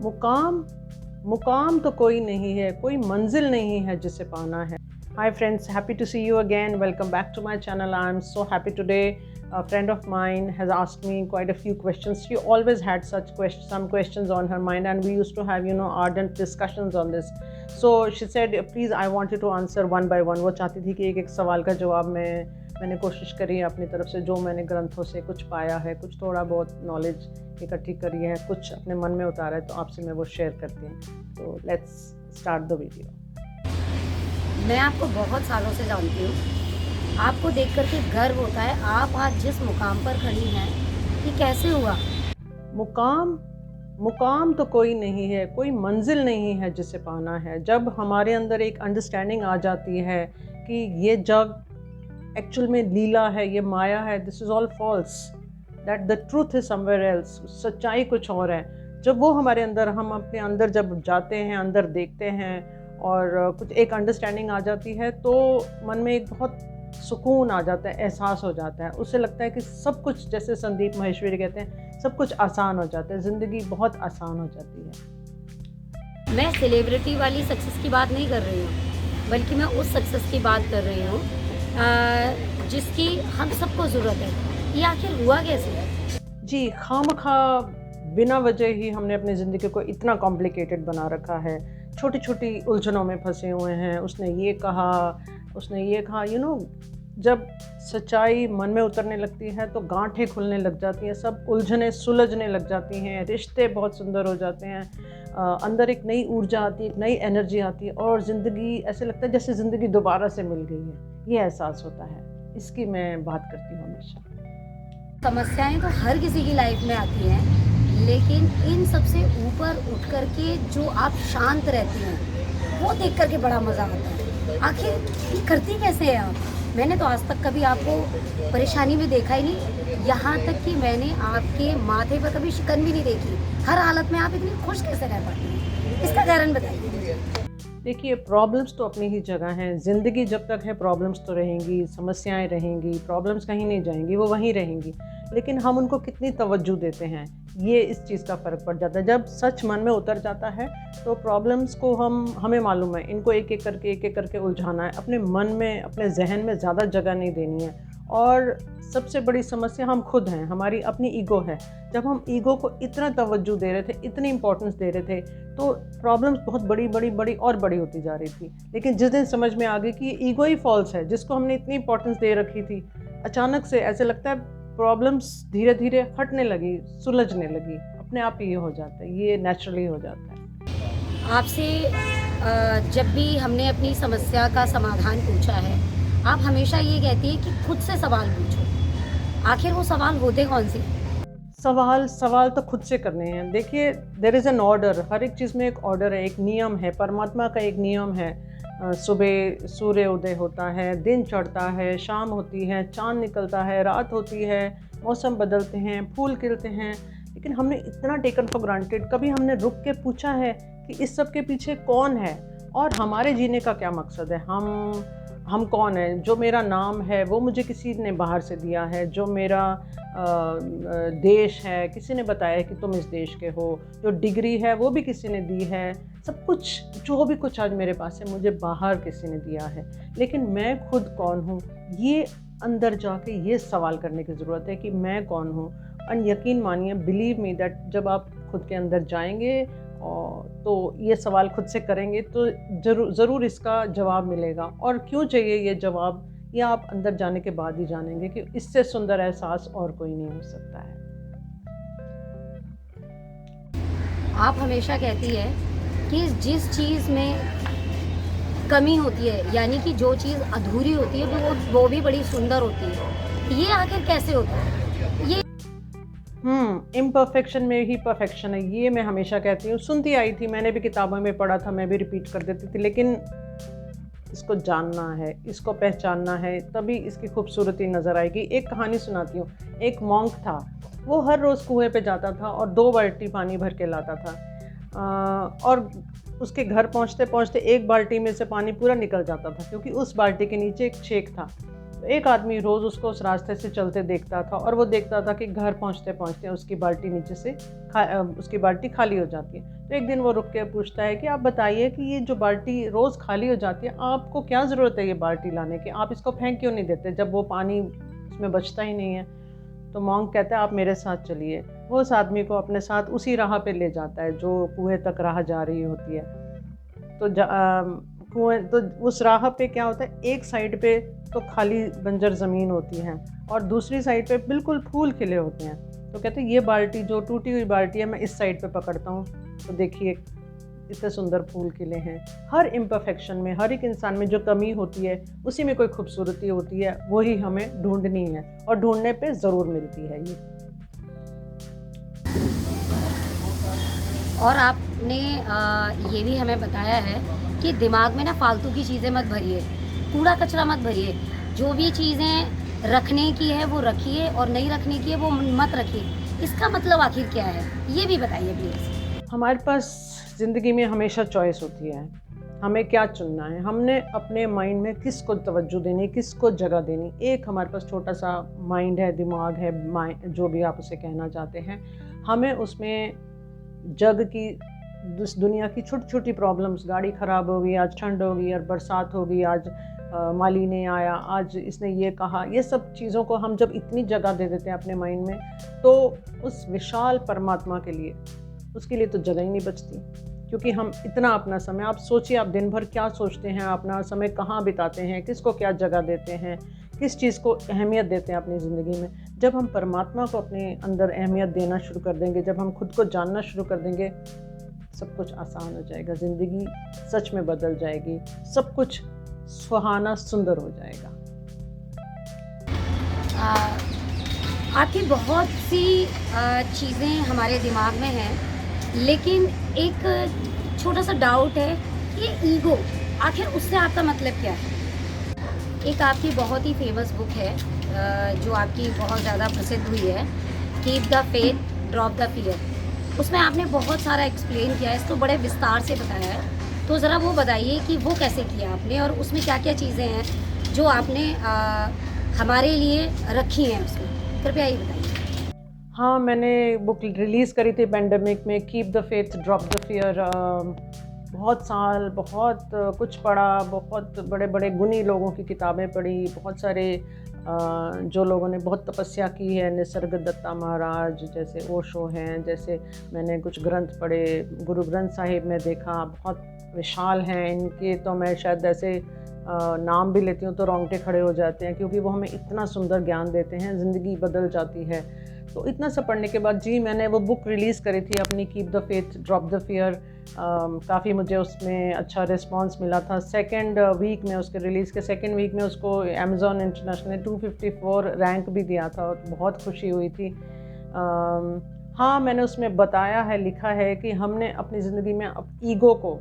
मुकाम मुकाम तो कोई नहीं है, कोई मंजिल नहीं है जिसे पाना है. Hi friends, happy to see you again. Welcome back to my channel. I'm so happy today. A friend of mine has asked me quite a few questions. She always had some questions on her mind, and we used to have ardent discussions on this. So she said, please, I want you to answer one by one. वो चाहती थी कि एक एक सवाल का जवाब मैंने कोशिश करी है अपनी तरफ से, जो मैंने ग्रंथों से कुछ पाया है, कुछ थोड़ा बहुत नॉलेज इकट्ठी करी है, कुछ अपने मन में उतारा है, तो आपसे मैं वो शेयर करती हूँ. तो लेट्स स्टार्ट द वीडियो. मैं आपको बहुत सालों से जानती हूँ. आपको देख कर के गर्व होता है. आप आज जिस मुकाम पर खड़ी हैं, ये कैसे हुआ? मुकाम तो कोई नहीं है, कोई मंजिल नहीं है जिसे पाना है. जब हमारे अंदर एक अंडरस्टैंडिंग आ जाती है कि ये जग एक्चुअल में लीला है, ये माया है, this is all false, that the truth is somewhere else, सच्चाई कुछ और है. जब वो हमारे अंदर, हम अपने अंदर जब जाते हैं, अंदर देखते हैं और कुछ एक अंडरस्टैंडिंग आ जाती है, तो मन में एक बहुत सुकून आ जाता है, एहसास हो जाता है. उससे लगता है कि सब कुछ, जैसे संदीप माहेश्वरी कहते हैं, सब कुछ आसान हो जाता है, ज़िंदगी बहुत आसान हो जाती है. मैं सेलिब्रिटी वाली सक्सेस की बात नहीं कर रही हूँ, बल्कि मैं उस सक्सेस की बात कर रही हूँ जिसकी हम सबको ज़रूरत है. ये आखिर हुआ कैसे? जी, खामखा बिना वजह ही हमने अपनी ज़िंदगी को इतना कॉम्प्लिकेटेड बना रखा है. छोटी छोटी उलझनों में फंसे हुए हैं. उसने ये कहा, जब सच्चाई मन में उतरने लगती है तो गांठें खुलने लग जाती हैं, सब उलझनें सुलझने लग जाती हैं, रिश्ते बहुत सुंदर हो जाते हैं, अंदर एक नई ऊर्जा आती है, एक नई एनर्जी आती है, और ज़िंदगी ऐसे लगता है जैसे ज़िंदगी दोबारा से मिल गई है. ये एहसास होता है. इसकी मैं बात करती हूँ हमेशा. समस्याएं तो हर किसी की लाइफ में आती हैं, लेकिन इन सबसे ऊपर उठ कर के जो आप शांत रहती हैं, वो देख कर के बड़ा मज़ा आता है. आखिर ये करती कैसे हैं आप? मैंने तो आज तक कभी आपको परेशानी में देखा ही नहीं. यहाँ तक कि मैंने आपके माथे पर कभी शिकन भी नहीं देखी. हर हालत में आप इतनी खुश कैसे रह पाती हैं? इसका कारण बताइए मुझे. देखिए, प्रॉब्लम्स तो अपनी ही जगह हैं. ज़िंदगी जब तक है, प्रॉब्लम्स तो रहेंगी, समस्याएं रहेंगी, प्रॉब्लम्स कहीं नहीं जाएंगी, वो वहीं रहेंगी. लेकिन हम उनको कितनी तवज्जो देते हैं, ये इस चीज़ का फ़र्क पड़ जाता है. जब सच मन में उतर जाता है तो प्रॉब्लम्स को हमें मालूम है, इनको एक एक करके उलझाना है. अपने मन में, अपने जहन में ज़्यादा जगह नहीं देनी है. और सबसे बड़ी समस्या हम खुद हैं, हमारी अपनी ईगो है. जब हम ईगो को इतना तवज्जो दे रहे थे, इतनी इंपॉर्टेंस दे रहे थे, तो प्रॉब्लम्स बहुत बड़ी होती जा रही थी. लेकिन जिस दिन समझ में आ गई कि ये ईगो ही फॉल्स है, जिसको हमने इतनी इंपॉर्टेंस दे रखी थी, अचानक से ऐसे लगता है प्रॉब्लम्स धीरे धीरे हटने लगी, सुलझने लगी. अपने आप ही ये हो जाता है, ये नेचुरली हो जाता है. आपसे जब भी हमने अपनी समस्या का समाधान पूछा है, आप हमेशा ये कहती हैं कि खुद से सवाल पूछो. आखिर वो सवाल होते कौन से? सवाल तो खुद से करने हैं. देखिए, देयर इज़ एन ऑर्डर. हर एक चीज़ में एक ऑर्डर है, एक नियम है. परमात्मा का एक नियम है. सुबह सूर्य उदय होता है, दिन चढ़ता है, शाम होती है, चाँद निकलता है, रात होती है, मौसम बदलते हैं, फूल खिलते हैं. लेकिन हमने इतना टेकन फॉर ग्रांटेड, कभी हमने रुक के पूछा है कि इस सब के पीछे कौन है और हमारे जीने का क्या मकसद है. हम कौन है? जो मेरा नाम है वो मुझे किसी ने बाहर से दिया है. जो मेरा देश है, किसी ने बताया कि तुम इस देश के हो. जो डिग्री है वो भी किसी ने दी है. सब कुछ, जो भी कुछ आज मेरे पास है, मुझे बाहर किसी ने दिया है. लेकिन मैं खुद कौन हूँ, ये अंदर जाके ये सवाल करने की ज़रूरत है कि मैं कौन हूँ. और यकीन मानिए, बिलीव मी दैट, जब आप खुद के अंदर जाएंगे और तो ये सवाल खुद से करेंगे तो ज़रूर इसका जवाब मिलेगा. और क्यों चाहिए ये जवाब, ये आप अंदर जाने के बाद ही जानेंगे कि इससे सुंदर एहसास और कोई नहीं हो सकता है. आप हमेशा कहती है कि जिस चीज़ में कमी होती है, यानी कि जो चीज़ अधूरी होती है, वो भी बड़ी सुंदर होती है. ये आखिर कैसे होता है? ये इम्परफेक्शन में ही परफेक्शन है, ये मैं हमेशा कहती हूँ. सुनती आई थी, मैंने भी किताबों में पढ़ा था, मैं भी रिपीट कर देती थी. लेकिन इसको जानना है, इसको पहचानना है, तभी इसकी खूबसूरती नज़र आएगी. एक कहानी सुनाती हूँ. एक मॉन्क था, वो हर रोज़ कुएं पे जाता था और 2 बाल्टी पानी भर के लाता था. और उसके घर पहुँचते पहुँचते एक बाल्टी में से पानी पूरा निकल जाता था, क्योंकि उस बाल्टी के नीचे एक छेक था. तो एक आदमी रोज़ उसको उस रास्ते से चलते देखता था और वो देखता था कि घर पहुंचते पहुंचते उसकी बाल्टी नीचे से उसकी बाल्टी खाली हो जाती है। तो एक दिन वो रुक के पूछता है कि आप बताइए कि ये जो बाल्टी रोज़ खाली हो जाती है, आपको क्या ज़रूरत है ये बाल्टी लाने की, आप इसको फेंक क्यों नहीं देते जब वो पानी उसमें बचता ही नहीं है। तो मॉन्क कहता है आप मेरे साथ चलिए। वो उस आदमी को अपने साथ उसी राह पे ले जाता है जो कुएं तक राह जा रही होती है। तो कुएं तो उस राह पे क्या होता है, एक साइड पे तो खाली बंजर ज़मीन होती है और दूसरी साइड पे बिल्कुल फूल खिले होते हैं। तो कहते हैं ये बाल्टी जो टूटी हुई बाल्टी है मैं इस साइड पे पकड़ता हूँ, तो देखिए इतने सुंदर फूल खिले हैं। हर इम्परफेक्शन में, हर एक इंसान में जो कमी होती है उसी में कोई खूबसूरती होती है, वही हमें ढूंढनी है और ढूंढने पे ज़रूर मिलती है ये। और आपने ये भी हमें बताया है कि दिमाग में ना फालतू की चीज़ें मत भरिए, कूड़ा कचरा मत भरिए। जो भी चीज़ें रखने की है वो रखिए और नहीं रखने की है वो मत रखिए। इसका मतलब आखिर क्या है, ये भी बताइए प्लीज़। हमारे पास ज़िंदगी में हमेशा चॉइस होती है, हमें क्या चुनना है, हमने अपने माइंड में किसको तवज्जो देनी, किसको जगह देनी। एक हमारे पास छोटा सा माइंड है, दिमाग है, जो भी आप उसे कहना चाहते हैं। हमें उसमें जग की, इस दुनिया की छोटी छोटी प्रॉब्लम्स, गाड़ी ख़राब हो गई, आज ठंड हो गई और बरसात हो गई, आज माली नहीं आया, आज इसने ये कहा, ये सब चीज़ों को हम जब इतनी जगह दे देते हैं अपने माइंड में, तो उस विशाल परमात्मा के लिए, उसके लिए तो जगह ही नहीं बचती। क्योंकि हम इतना अपना समय, आप सोचिए आप दिन भर क्या सोचते हैं, अपना समय कहाँ बिताते हैं, किसको क्या जगह देते हैं, किस चीज़ को अहमियत देते हैं अपनी ज़िंदगी में। जब हम परमात्मा को अपने अंदर अहमियत देना शुरू कर देंगे, जब हम खुद को जानना शुरू कर देंगे, सब कुछ आसान हो जाएगा, ज़िंदगी सच में बदल जाएगी, सब कुछ सुहाना सुंदर हो जाएगा। आपकी बहुत सी चीज़ें हमारे दिमाग में हैं, लेकिन एक छोटा सा डाउट है कि ईगो, आखिर उससे आपका मतलब क्या है? एक आपकी बहुत ही फेमस बुक है जो आपकी बहुत ज़्यादा प्रसिद्ध हुई है, keep the faith drop the fear. उसमें आपने बहुत सारा एक्सप्लेन किया है, इसको बड़े विस्तार से बताया है। तो ज़रा वो बताइए कि वो कैसे किया आपने और उसमें क्या क्या चीज़ें हैं जो आपने हमारे लिए रखी हैं उसमें, कृपया ये बताइए। हाँ, मैंने बुक रिलीज़ करी थी पेंडेमिक में, keep the faith drop the fear. बहुत साल, बहुत कुछ पढ़ा, बहुत बड़े बड़े गुणी लोगों की किताबें पढ़ी, बहुत सारे जो लोगों ने बहुत तपस्या की है, निसर्गदत्ता महाराज जैसे ओशो हैं, जैसे मैंने कुछ ग्रंथ पढ़े, गुरु ग्रंथ साहिब में देखा, बहुत विशाल हैं इनके, तो मैं शायद ऐसे नाम भी लेती हूँ तो रोंगटे खड़े हो जाते हैं, क्योंकि वो हमें इतना सुंदर ज्ञान देते हैं, ज़िंदगी बदल जाती है। तो इतना सब पढ़ने के बाद जी मैंने वो बुक रिलीज़ करी थी अपनी, keep the faith drop the fear. काफ़ी मुझे उसमें अच्छा रिस्पांस मिला था। सेकंड वीक में, उसके रिलीज़ के सेकंड वीक में उसको अमेज़ॉन इंटरनेशनल ने 254 रैंक भी दिया था और बहुत खुशी हुई थी। हाँ, मैंने उसमें बताया है, लिखा है कि हमने अपनी ज़िंदगी में अब ईगो को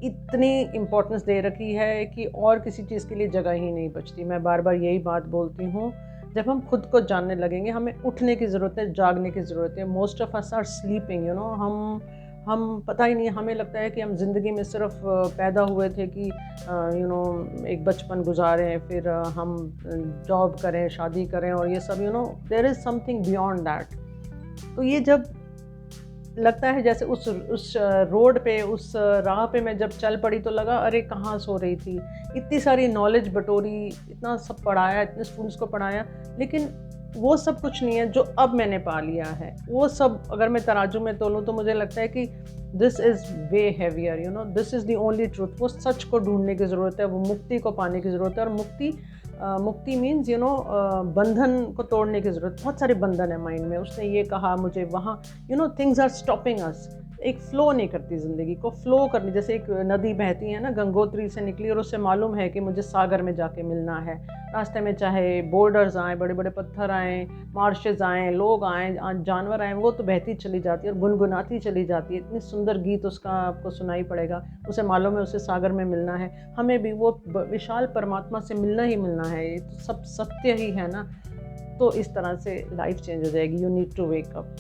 इतनी इम्पोर्टेंस दे रखी है कि और किसी चीज़ के लिए जगह ही नहीं बचती। मैं बार बार यही बात बोलती हूँ, जब हम खुद को जानने लगेंगे, हमें उठने की ज़रूरत है, जागने की ज़रूरत है। Most of us are sleeping, you know. हम पता ही नहीं, हमें लगता है कि हम ज़िंदगी में सिर्फ पैदा हुए थे कि यू नो एक बचपन गुजारें, फिर हम जॉब करें, शादी करें और ये सब, you know there is something beyond that. तो ये जब लगता है जैसे उस रोड पे, उस राह पे मैं जब चल पड़ी तो लगा अरे कहाँ सो रही थी। इतनी सारी नॉलेज बटोरी, इतना सब पढ़ाया, इतने स्टूडेंट्स को पढ़ाया, लेकिन वो सब कुछ नहीं है जो अब मैंने पा लिया है। वो सब अगर मैं तराजू में तोलूँ तो मुझे लगता है कि this is way heavier, you know, this is the only truth. वो सच को ढूंढने की ज़रूरत है, वो मुक्ति को पाने की ज़रूरत है। और मुक्ति मीन्स, यू नो, बंधन को तोड़ने की ज़रूरत। बहुत सारे बंधन है माइंड में। उसने ये कहा मुझे, वहाँ, you know, things are stopping us. एक फ़्लो नहीं करती ज़िंदगी को, फ़्लो करनी। जैसे एक नदी बहती है ना, गंगोत्री से निकली और उससे मालूम है कि मुझे सागर में जाके मिलना है। रास्ते में चाहे बोर्डर्स आएँ, बड़े बड़े पत्थर आएँ, मार्शेज़ आएँ, लोग आएँ, जानवर आएँ, वो तो बहती चली जाती है और गुनगुनाती चली जाती है। इतनी सुंदर गीत उसका आपको सुनाई पड़ेगा। उसे मालूम है उसे सागर में मिलना है। हमें भी वो विशाल परमात्मा से मिलना ही मिलना है। ये तो सब सत्य ही है ना। तो इस तरह से लाइफ चेंज हो जाएगी। You need to wake up.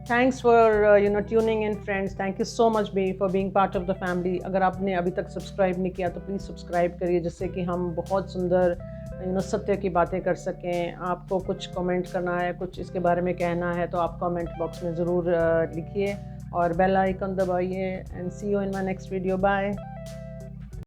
Thanks for tuning in friends. Thank you so much be for being part of the family. अगर आपने अभी तक सब्सक्राइब नहीं किया तो प्लीज़ सब्सक्राइब करिए, जिससे कि हम बहुत सुंदर सत्य की बातें कर सकें। आपको कुछ कमेंट करना है, कुछ इसके बारे में कहना है, तो आप कमेंट बॉक्स में ज़रूर लिखिए और बेल आइकन दबाइए। And see you in my next video. Bye.